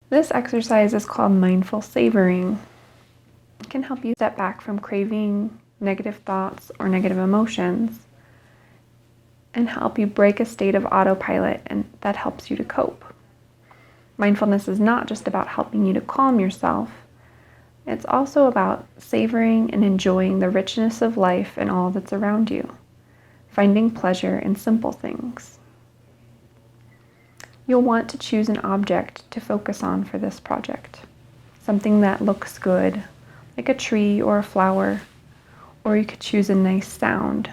This exercise is called mindful savoring. It can help you step back from craving negative thoughts or negative emotions and help you break a state of autopilot, and that helps you to cope. Mindfulness is not just about helping you to calm yourself. It's also about savoring and enjoying the richness of life and all that's around you, finding pleasure in simple things. You'll want to choose an object to focus on for this project. Something that looks good, like a tree or a flower, or you could choose a nice sound,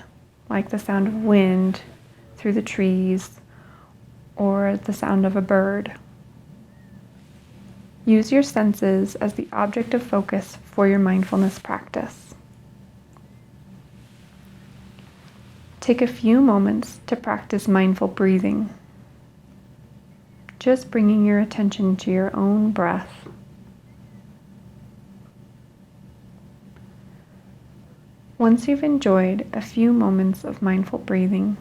like the sound of wind through the trees or the sound of a bird. Use your senses as the object of focus for your mindfulness practice. Take a few moments to practice mindful breathing. Just bringing your attention to your own breath. Once you've enjoyed a few moments of mindful breathing,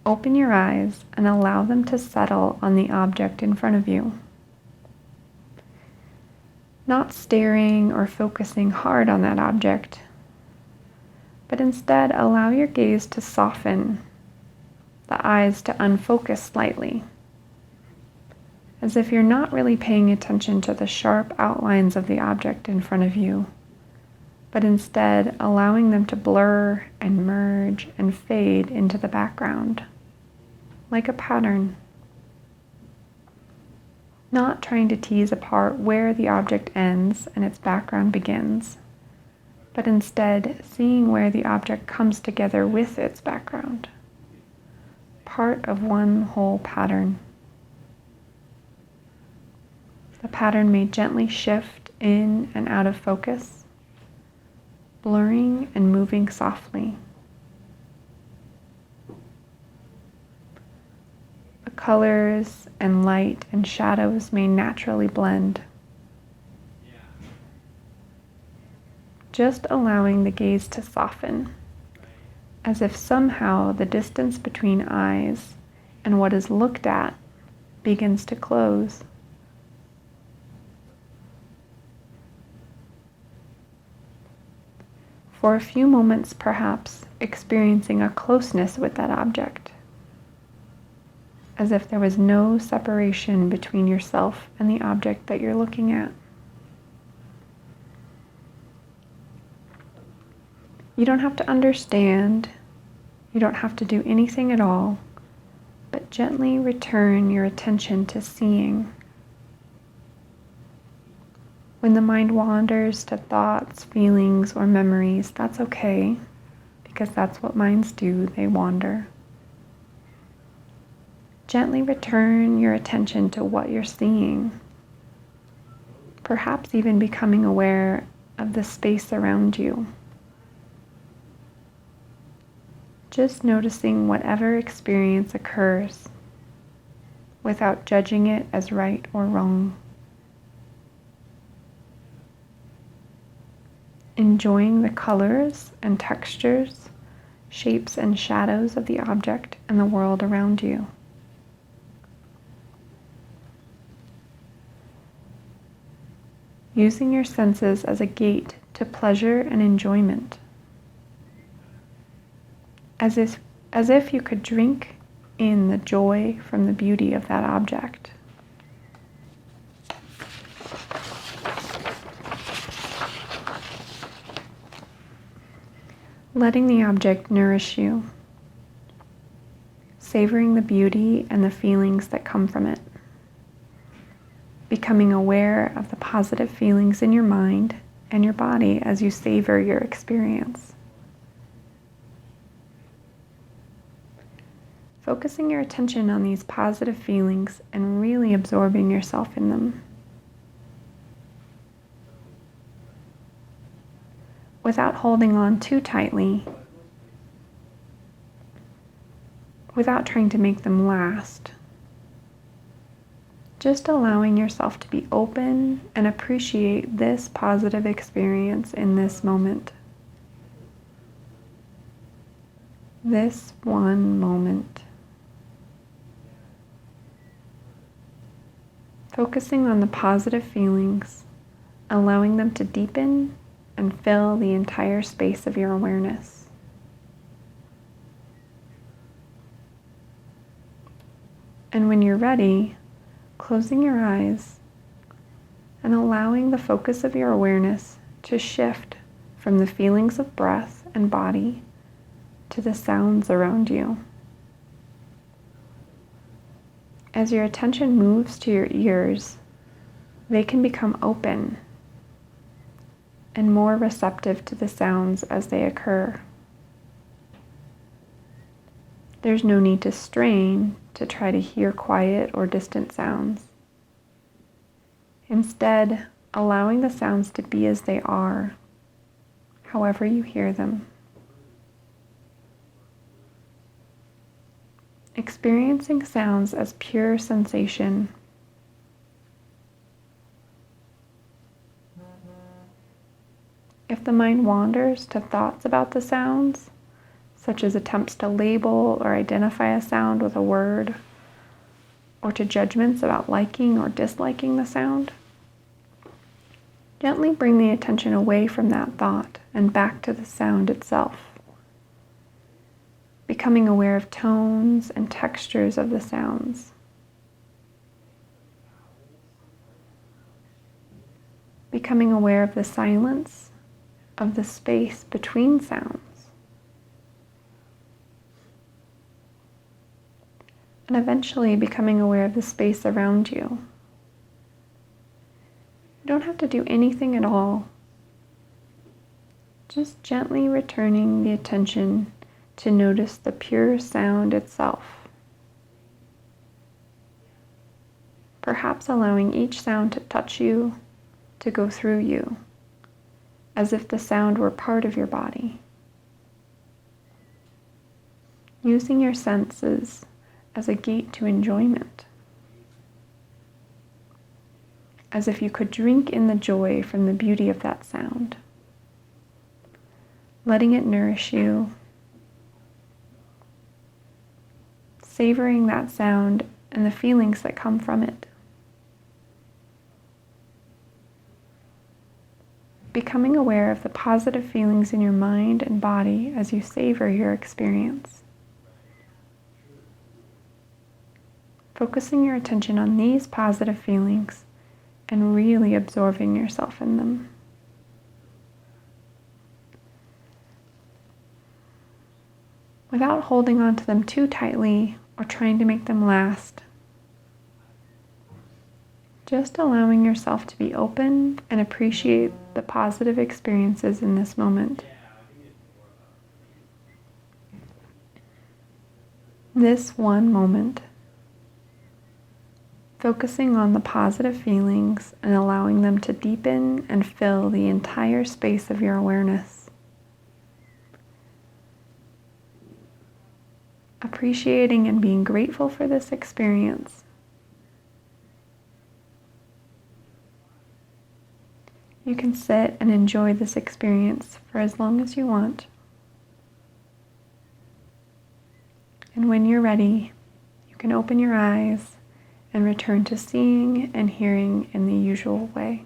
open your eyes and allow them to settle on the object in front of you. Not staring or focusing hard on that object, but instead allow your gaze to soften, the eyes to unfocus slightly, as if you're not really paying attention to the sharp outlines of the object in front of you, but instead allowing them to blur and merge and fade into the background, like a pattern. Not trying to tease apart where the object ends and its background begins, but instead seeing where the object comes together with its background, part of one whole pattern. The pattern may gently shift in and out of focus, blurring and moving softly. The colors and light and shadows may naturally blend. Just allowing the gaze to soften, as if somehow the distance between eyes and what is looked at begins to close. For a few moments, perhaps, experiencing a closeness with that object, as if there was no separation between yourself and the object that you're looking at. You don't have to understand, you don't have to do anything at all, but gently return your attention to seeing. When the mind wanders to thoughts, feelings, or memories, that's okay, because that's what minds do, they wander. Gently return your attention to what you're seeing, perhaps even becoming aware of the space around you. Just noticing whatever experience occurs without judging it as right or wrong. Enjoying the colors and textures, shapes and shadows of the object and the world around you. Using your senses as a gate to pleasure and enjoyment. As if you could drink in the joy from the beauty of that object. Letting the object nourish you, savoring the beauty and the feelings that come from it, becoming aware of the positive feelings in your mind and your body as you savor your experience. Focusing your attention on these positive feelings and really absorbing yourself in them. Without holding on too tightly, without trying to make them last. Just allowing yourself to be open and appreciate this positive experience in this moment. This one moment. focusing on the positive feelings, allowing them to deepen and fill the entire space of your awareness. And when you're ready, closing your eyes and allowing the focus of your awareness to shift from the feelings of breath and body to the sounds around you. As your attention moves to your ears, they can become open and more receptive to the sounds as they occur. There's no need to strain to try to hear quiet or distant sounds. Instead, allowing the sounds to be as they are, however you hear them. Experiencing sounds as pure sensation. If the mind wanders to thoughts about the sounds, such as attempts to label or identify a sound with a word, or to judgments about liking or disliking the sound, gently bring the attention away from that thought and back to the sound itself, becoming aware of tones and textures of the sounds. Becoming aware of the silence, of the space between sounds. And eventually becoming aware of the space around you. You don't have to do anything at all. Just gently returning the attention to notice the pure sound itself. Perhaps allowing each sound to touch you, to go through you, as if the sound were part of your body. Using your senses as a gate to enjoyment, as if you could drink in the joy from the beauty of that sound, letting it nourish you, savoring that sound and the feelings that come from it, becoming aware of the positive feelings in your mind and body as you savor your experience. Focusing your attention on these positive feelings and really absorbing yourself in them. Without holding on to them too tightly or trying to make them last. Just allowing yourself to be open and appreciate the positive experiences in this moment. This one moment. Focusing on the positive feelings and allowing them to deepen and fill the entire space of your awareness. Appreciating and being grateful for this experience. You can sit and enjoy this experience for as long as you want. And when you're ready, you can open your eyes and return to seeing and hearing in the usual way.